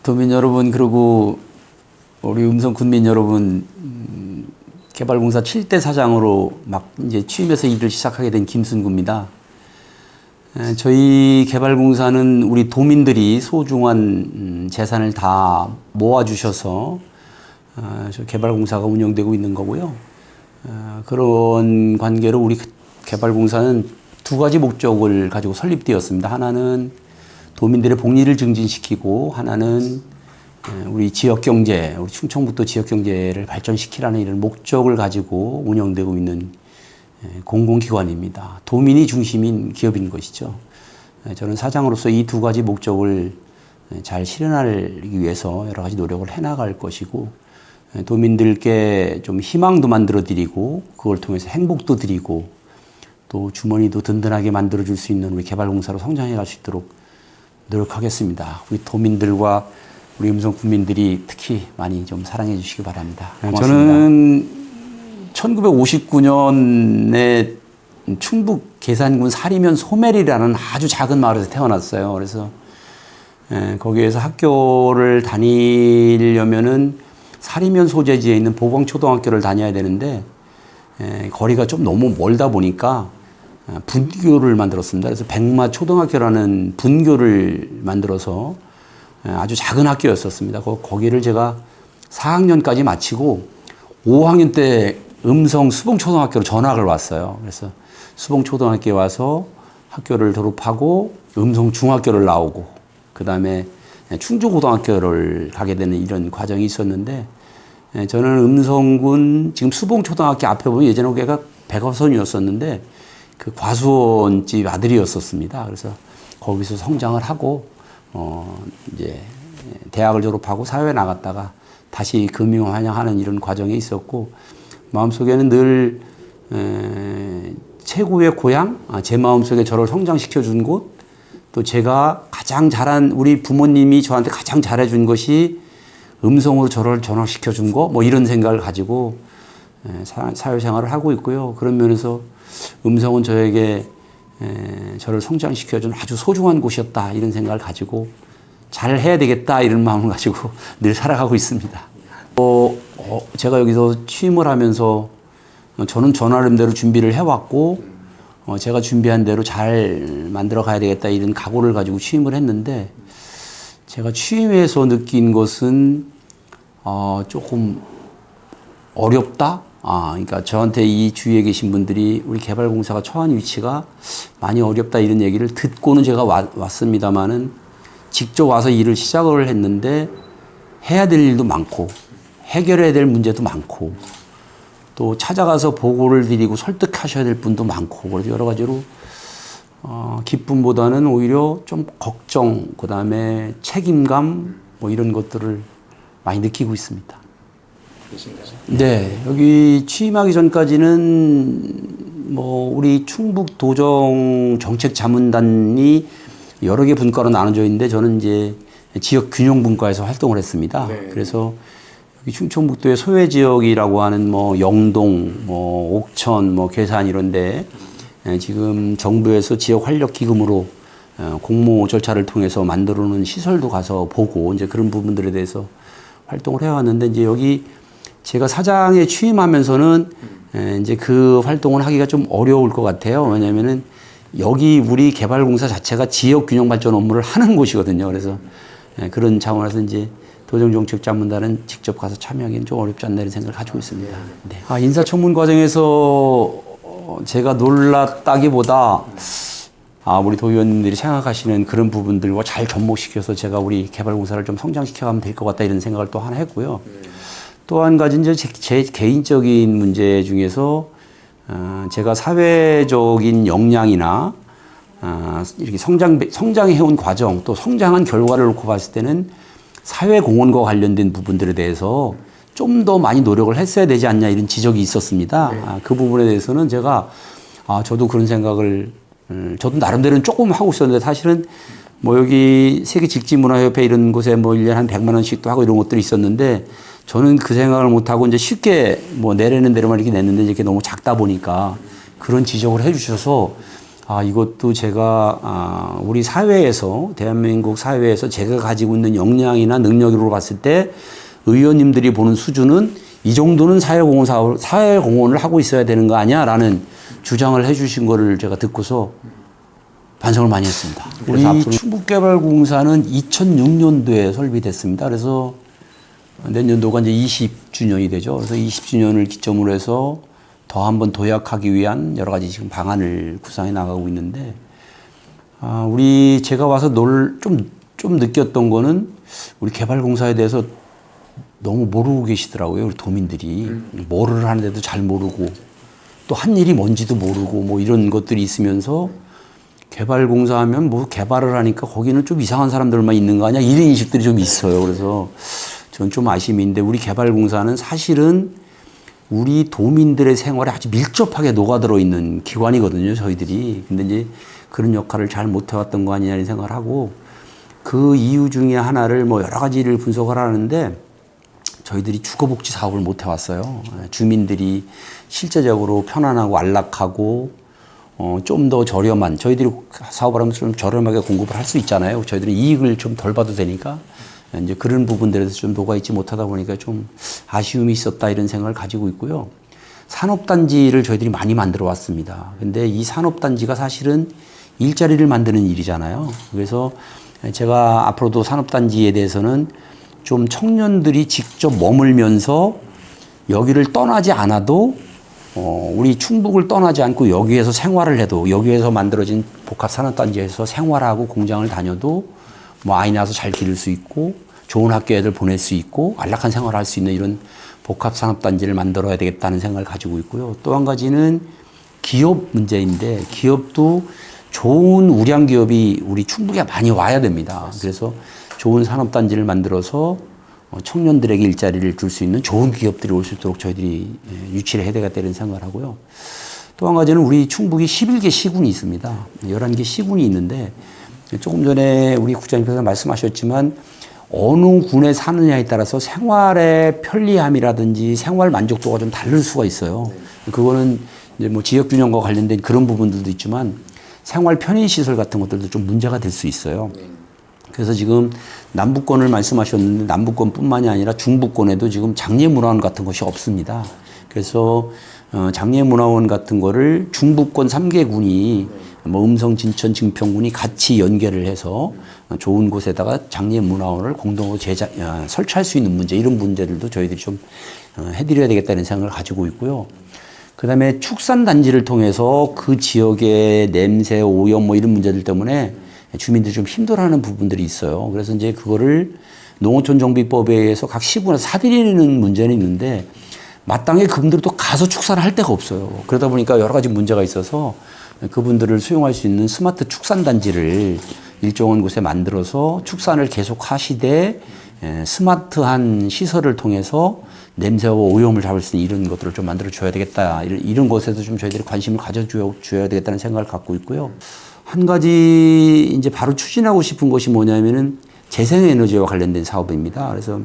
도민 여러분, 그리고 우리 음성 군민 여러분, 개발공사 7대 사장으로 막 이제 취임해서 일을 시작하게 된 김순구입니다. 저희 개발공사는 우리 도민들이 소중한 재산을 다 모아주셔서 저 개발공사가 운영되고 있는 거고요. 그런 관계로 우리 개발공사는 두 가지 목적을 가지고 설립되었습니다. 하나는 도민들의 복리를 증진시키고, 하나는 우리 지역경제, 우리 충청북도 지역경제를 발전시키라는 이런 목적을 가지고 운영되고 있는 공공기관입니다. 도민이 중심인 기업인 것이죠. 저는 사장으로서 이 두 가지 목적을 잘 실현하기 위해서 여러 가지 노력을 해나갈 것이고, 도민들께 좀 희망도 만들어 드리고, 그걸 통해서 행복도 드리고, 또 주머니도 든든하게 만들어 줄 수 있는 우리 개발공사로 성장해 갈 수 있도록 노력하겠습니다. 우리 도민들과 우리 음성 국민들이 특히 많이 좀 사랑해 주시기 바랍니다. 고맙습니다. 저는 1959년에 충북 계산군 사리면 소멸이라는 아주 작은 마을에서 태어났어요. 그래서 거기에서 학교를 다니려면은 사리면 소재지에 있는 보광초등학교를 다녀야 되는데 거리가 좀 너무 멀다 보니까 분교를 만들었습니다. 그래서 백마초등학교라는 분교를 만들어서 아주 작은 학교였었습니다. 거기를 제가 4학년까지 마치고 5학년 때 음성 수봉초등학교로 전학을 왔어요. 그래서 수봉초등학교에 와서 학교를 졸업하고 음성 중학교를 나오고, 그 다음에 충주고등학교를 가게 되는 이런 과정이 있었는데, 저는 음성군 지금 수봉초등학교 앞에 보면 예전에 거기가 백화선이었었는데 그 과수원집 아들이었었습니다. 그래서 거기서 성장을 하고 이제 대학을 졸업하고 사회에 나갔다가 다시 금융환영하는 이런 과정이 있었고, 마음속에는 늘 최고의 고향, 제 마음속에 저를 성장시켜 준 곳, 또 제가 가장 잘한, 우리 부모님이 저한테 가장 잘해준 것이 음성으로 저를 전학시켜 준 거, 뭐 이런 생각을 가지고 사회생활을 하고 있고요. 그런 면에서 음성은 저에게 저를 성장시켜 준 아주 소중한 곳이었다, 이런 생각을 가지고 잘 해야 되겠다, 이런 마음을 가지고 늘 살아가고 있습니다. 제가 여기서 취임을 하면서 저는 저 나름대로 준비를 해왔고, 제가 준비한 대로 잘 만들어 가야 되겠다, 이런 각오를 가지고 취임을 했는데, 제가 취임해서 느낀 것은 조금 어렵다? 그러니까 저한테 이 주위에 계신 분들이 우리 개발공사가 처한 위치가 많이 어렵다, 이런 얘기를 듣고는 제가 왔습니다만은, 직접 와서 일을 시작을 했는데 해야 될 일도 많고 해결해야 될 문제도 많고, 또 찾아가서 보고를 드리고 설득하셔야 될 분도 많고, 그래서 여러 가지로 기쁨보다는 오히려 좀 걱정, 그 다음에 책임감, 뭐 이런 것들을 많이 느끼고 있습니다. 네, 여기 취임하기 전까지는 뭐 우리 충북 도정 정책 자문단이 여러 개 분과로 나눠져 있는데, 저는 이제 지역 균형 분과에서 활동을 했습니다. 네. 그래서 여기 충청북도의 소외 지역이라고 하는 뭐 영동, 뭐 옥천, 뭐 괴산 이런데 지금 정부에서 지역 활력 기금으로 공모 절차를 통해서 만들어 놓은 시설도 가서 보고, 이제 그런 부분들에 대해서 활동을 해왔는데, 이제 여기 제가 사장에 취임하면서는 이제 그 활동을 하기가 좀 어려울 것 같아요. 왜냐면은 여기 우리 개발공사 자체가 지역 균형 발전 업무를 하는 곳이거든요. 그래서 그런 차원에서 이제 도정정책자문단은 직접 가서 참여하기는 좀 어렵지 않나, 이런 생각을 가지고 있습니다. 네. 인사청문 과정에서 제가 놀랐다기보다 우리 도의원님들이 생각하시는 그런 부분들과 잘 접목시켜서 제가 우리 개발공사를 좀 성장시켜가면 될 것 같다, 이런 생각을 또 하나 했고요. 또 한 가지 이제 제 개인적인 문제 중에서 제가 사회적인 역량이나 이렇게 성장해온 과정, 또 성장한 결과를 놓고 봤을 때는 사회공헌과 관련된 부분들에 대해서 좀 더 많이 노력을 했어야 되지 않냐, 이런 지적이 있었습니다. 그 부분에 대해서는 제가 저도 그런 생각을 저도 나름대로는 조금 하고 있었는데, 사실은 뭐 여기 세계직지문화협회 이런 곳에 뭐 1년에 한 100만 원씩도 하고 이런 것들이 있었는데, 저는 그 생각을 못하고 이제 쉽게 뭐 내려는 대로만 이렇게 냈는데, 이렇게 너무 작다 보니까 그런 지적을 해 주셔서 이것도 제가 우리 사회에서 대한민국 사회에서 제가 가지고 있는 역량이나 능력으로 봤을 때 의원님들이 보는 수준은 이 정도는 사회공헌을 하고 있어야 되는 거 아니야라는 주장을 해주신 거를 제가 듣고서 반성을 많이 했습니다. 우리 충북개발공사는 2006년도에 설비됐습니다. 그래서 내년도가 이제 20주년이 되죠. 그래서 20주년을 기점으로 해서 더 한번 도약하기 위한 여러 가지 지금 방안을 구상해 나가고 있는데, 제가 와서 좀 느꼈던 거는 우리 개발공사에 대해서 너무 모르고 계시더라고요. 우리 도민들이. 뭐를 하는데도 잘 모르고 또 한 일이 뭔지도 모르고 뭐 이런 것들이 있으면서 개발공사 하면 뭐 개발을 하니까 거기는 좀 이상한 사람들만 있는 거 아니야? 이런 인식들이 좀 있어요. 그래서 전 좀 아쉬움이 있는데 우리 개발공사는 사실은 우리 도민들의 생활에 아주 밀접하게 녹아들어 있는 기관이거든요, 저희들이. 근데 이제 그런 역할을 잘 못해왔던 거 아니냐는 생각을 하고, 그 이유 중에 하나를 뭐 여러 가지를 분석을 하는데 저희들이 주거복지 사업을 못해왔어요. 주민들이 실제적으로 편안하고 안락하고 좀 더 저렴한, 저희들이 사업을 하면 좀 저렴하게 공급을 할 수 있잖아요. 저희들이 이익을 좀 덜 봐도 되니까. 이제 그런 부분들에서 좀 녹아있지 못하다 보니까 좀 아쉬움이 있었다 이런 생각을 가지고 있고요. 산업단지를 저희들이 많이 만들어 왔습니다. 근데 이 산업단지가 사실은 일자리를 만드는 일이잖아요. 그래서 제가 앞으로도 산업단지에 대해서는 좀 청년들이 직접 머물면서 여기를 떠나지 않아도 우리 충북을 떠나지 않고 여기에서 생활을 해도, 여기에서 만들어진 복합산업단지에서 생활하고 공장을 다녀도 뭐 아이 낳아서 잘 기를 수 있고 좋은 학교 애들 보낼 수 있고 안락한 생활을 할 수 있는 이런 복합산업단지를 만들어야 되겠다는 생각을 가지고 있고요. 또 한 가지는 기업 문제인데, 기업도 좋은 우량 기업이 우리 충북에 많이 와야 됩니다. 그래서 좋은 산업단지를 만들어서 청년들에게 일자리를 줄 수 있는 좋은 기업들이 올 수 있도록 저희들이 유치를 해야 되겠다는 생각을 하고요. 또 한 가지는 우리 충북이 11개 시군이 있습니다. 11개 시군이 있는데, 조금 전에 우리 국장님께서 말씀하셨지만 어느 군에 사느냐에 따라서 생활의 편리함이라든지 생활 만족도가 좀 다를 수가 있어요. 그거는 이제 뭐 지역 균형과 관련된 그런 부분들도 있지만 생활 편의 시설 같은 것들도 좀 문제가 될 수 있어요. 그래서 지금 남부권을 말씀하셨는데 남부권뿐만이 아니라 중부권에도 지금 장례문화원 같은 것이 없습니다. 그래서 장례문화원 같은 거를 중부권 3개군이 뭐 음성, 진천, 증평군이 같이 연계를 해서 좋은 곳에다가 장례문화원을 공동으로 설치할 수 있는 문제, 이런 문제들도 저희들이 좀 해드려야 되겠다는 생각을 가지고 있고요. 그 다음에 축산단지를 통해서 그 지역의 냄새, 오염 뭐 이런 문제들 때문에 주민들이 좀 힘들어하는 부분들이 있어요. 그래서 이제 그거를 농어촌정비법에 의해서 각 시군에서 사들이는 문제는 있는데 마땅히 그분들이 또 가서 축산을 할 데가 없어요. 그러다 보니까 여러 가지 문제가 있어서 그분들을 수용할 수 있는 스마트 축산단지를 일정한 곳에 만들어서 축산을 계속 하시되 스마트한 시설을 통해서 냄새와 오염을 잡을 수 있는 이런 것들을 좀 만들어 줘야 되겠다. 이런 것에도 좀 저희들이 관심을 가져줘야 되겠다는 생각을 갖고 있고요. 한 가지 이제 바로 추진하고 싶은 것이 뭐냐면은 재생에너지와 관련된 사업입니다. 그래서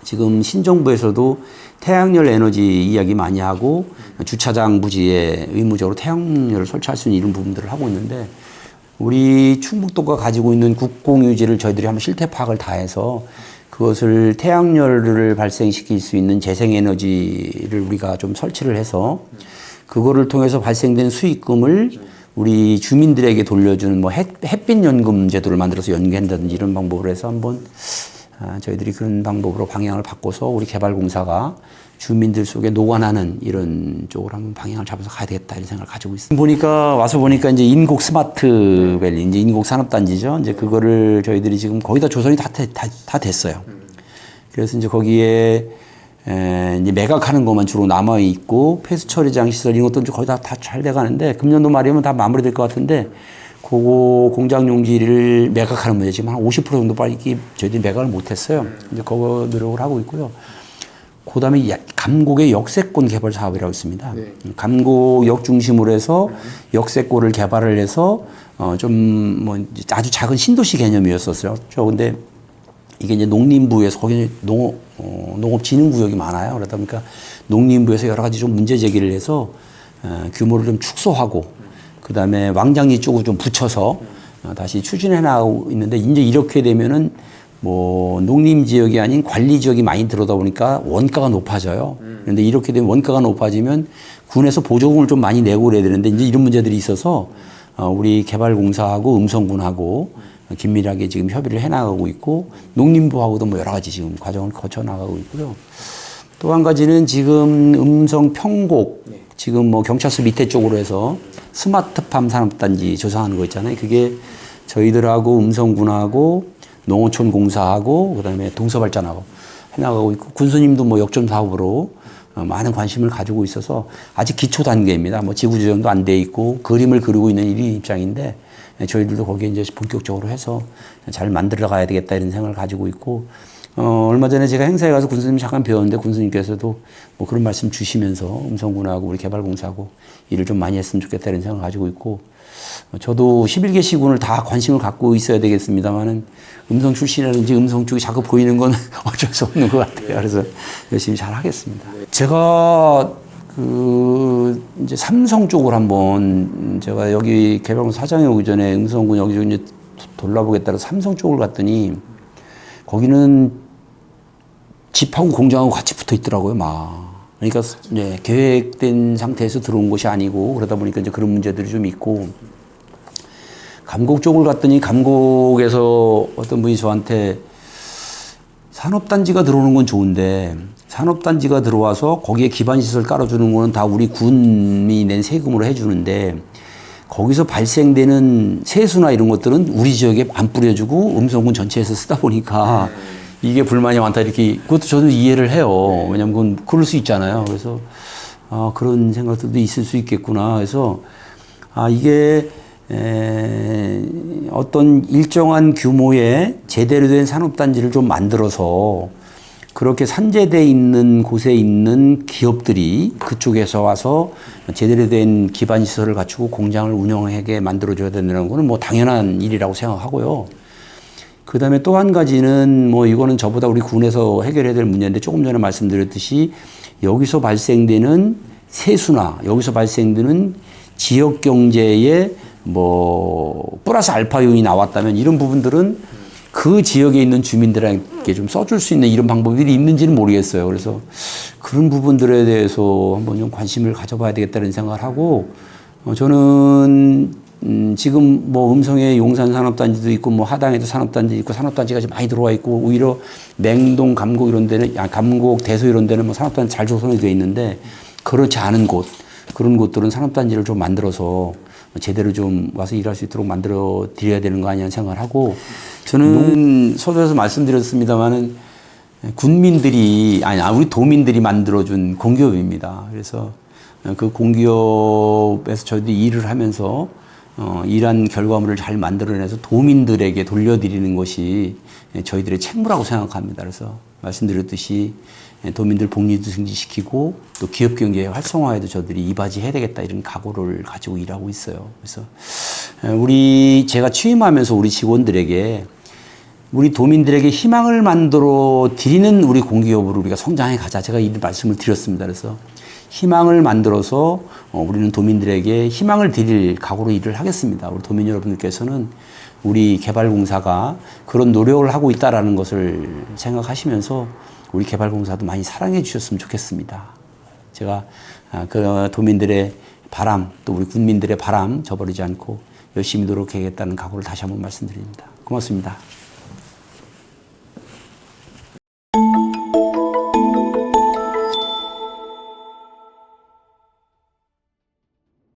지금 신정부에서도 태양열 에너지 이야기 많이 하고 주차장 부지에 의무적으로 태양열을 설치할 수 있는 이런 부분들을 하고 있는데, 우리 충북도가 가지고 있는 국공유지를 저희들이 한번 실태 파악을 다 해서 그것을 태양열을 발생시킬 수 있는 재생에너지를 우리가 좀 설치를 해서 그거를 통해서 발생된 수익금을 우리 주민들에게 돌려주는 뭐 햇빛연금 제도를 만들어서 연계한다든지 이런 방법을 해서 한번 저희들이 그런 방법으로 방향을 바꿔서 우리 개발공사가 주민들 속에 녹아나는 이런 쪽으로 한번 방향을 잡아서 가야 되겠다 이런 생각을 가지고 있습니다. 와서 보니까 이제 인곡 스마트밸리, 이제 인곡 산업단지죠. 이제 그거를 저희들이 지금 거의 다 조성이 다 됐어요. 그래서 이제 거기에 이제 매각하는 것만 주로 남아 있고 폐수 처리장 시설 이런 것도 거의 다 잘 돼가는데 금년도 말이면 다 마무리될 것 같은데, 그거 공장 용지를 매각하는 문제 지금 한 50% 정도 빨리 저희들이 매각을 못했어요. 이제 그거 노력을 하고 있고요. 그다음에 감곡의 역세권 개발 사업이라고 있습니다. 네. 감곡역 중심으로 해서 역세권을 개발을 해서 좀 뭐 아주 작은 신도시 개념이었었어요. 근데 이게 이제 농림부에서 거기 농업진흥구역이 많아요. 그러다 보니까 농림부에서 여러 가지 좀 문제 제기를 해서 규모를 좀 축소하고 그다음에 왕장리 쪽으로 좀 붙여서 다시 추진해 나가고 있는데 이제 이렇게 되면은 뭐 농림 지역이 아닌 관리 지역이 많이 들어오다 보니까 원가가 높아져요. 그런데 이렇게 되면 원가가 높아지면 군에서 보조금을 좀 많이 내고 그래야 되는데 이제 이런 문제들이 있어서 우리 개발공사하고 음성군하고 긴밀하게 지금 협의를 해 나가고 있고 농림부하고도 뭐 여러 가지 지금 과정을 거쳐 나가고 있고요. 또 한 가지는 지금 음성 평곡 지금 뭐 경찰서 밑에 쪽으로 해서 스마트팜 산업단지 조성하는 거 있잖아요. 그게 저희들하고 음성군하고 농어촌 공사하고 그다음에 동서발전하고 해나가고 있고 군수님도 뭐 역점 사업으로 많은 관심을 가지고 있어서 아직 기초 단계입니다. 뭐 지구 조정도 안 돼 있고 그림을 그리고 있는 이 입장인데 저희들도 거기에 이제 본격적으로 해서 잘 만들어 가야 되겠다 이런 생각을 가지고 있고 얼마 전에 제가 행사에 가서 군수님 잠깐 배웠는데 군수님께서도 뭐 그런 말씀 주시면서 음성군하고 우리 개발공사하고 일을 좀 많이 했으면 좋겠다 이런 생각을 가지고 있고 저도 11개 시군을 다 관심을 갖고 있어야 되겠습니다만은 음성 출신이라든지 음성 쪽이 자꾸 보이는 건 어쩔 수 없는 것 같아요. 그래서 열심히 잘 하겠습니다. 제가 이제 삼성 쪽을 한번 제가 여기 개발공사 사장에 오기 전에 음성군 여기저기 이제 돌아보겠다 해서 삼성 쪽을 갔더니 거기는 집하고 공장하고 같이 붙어 있더라고요, 막. 그러니까 네, 계획된 상태에서 들어온 것이 아니고 그러다 보니까 이제 그런 문제들이 좀 있고 감곡 쪽을 갔더니 감곡에서 어떤 분이 저한테 산업단지가 들어오는 건 좋은데 산업단지가 들어와서 거기에 기반시설 깔아주는 거는 다 우리 군이 낸 세금으로 해주는데 거기서 발생되는 세수나 이런 것들은 우리 지역에 안 뿌려주고 음성군 전체에서 쓰다 보니까 이게 불만이 많다 이렇게 그것도 저도 이해를 해요. 왜냐면 그건 그럴 수 있잖아요. 그래서 그런 생각들도 있을 수 있겠구나. 그래서 이게 어떤 일정한 규모의 제대로 된 산업단지를 좀 만들어서 그렇게 산재돼 있는 곳에 있는 기업들이 그쪽에서 와서 제대로 된 기반시설을 갖추고 공장을 운영하게 만들어줘야 된다는 거는 뭐 당연한 일이라고 생각하고요. 그 다음에 또 한 가지는 뭐 이거는 저보다 우리 군에서 해결해야 될 문제인데 조금 전에 말씀드렸듯이 여기서 발생되는 세수나 여기서 발생되는 지역 경제에 뭐 플러스 알파 요인이 나왔다면 이런 부분들은 그 지역에 있는 주민들에게 좀 써줄 수 있는 이런 방법들이 있는지는 모르겠어요. 그래서 그런 부분들에 대해서 한번 좀 관심을 가져봐야 되겠다는 생각을 하고 저는 지금 뭐 음성에 용산 산업단지도 있고 뭐 하당에도 산업단지 있고 산업단지가 지금 많이 들어와 있고 오히려 맹동, 감곡 이런 데는 감곡, 대소 이런 데는 뭐 산업단지 잘 조성이 되어 있는데 그렇지 않은 곳 그런 곳들은 산업단지를 좀 만들어서 제대로 좀 와서 일할 수 있도록 만들어 드려야 되는 거 아니냐는 생각을 하고 저는 서두에서 말씀드렸습니다만은 군민들이 우리 도민들이 만들어준 공기업입니다. 그래서 그 공기업에서 저희들이 일을 하면서 일한 결과물을 잘 만들어내서 도민들에게 돌려드리는 것이 저희들의 책무라고 생각합니다. 그래서 말씀드렸듯이 도민들 복리도 증진시키고 또 기업 경제 활성화에도 저들이 이바지해야 되겠다 이런 각오를 가지고 일하고 있어요. 그래서 제가 취임하면서 우리 직원들에게 우리 도민들에게 희망을 만들어 드리는 우리 공기업으로 우리가 성장해 가자. 제가 이 말씀을 드렸습니다. 그래서 희망을 만들어서 우리는 도민들에게 희망을 드릴 각오로 일을 하겠습니다. 우리 도민 여러분들께서는 우리 개발공사가 그런 노력을 하고 있다는 것을 생각하시면서 우리 개발공사도 많이 사랑해 주셨으면 좋겠습니다. 제가 그 도민들의 바람 또 우리 군민들의 바람 저버리지 않고 열심히 노력하겠다는 각오를 다시 한번 말씀드립니다. 고맙습니다.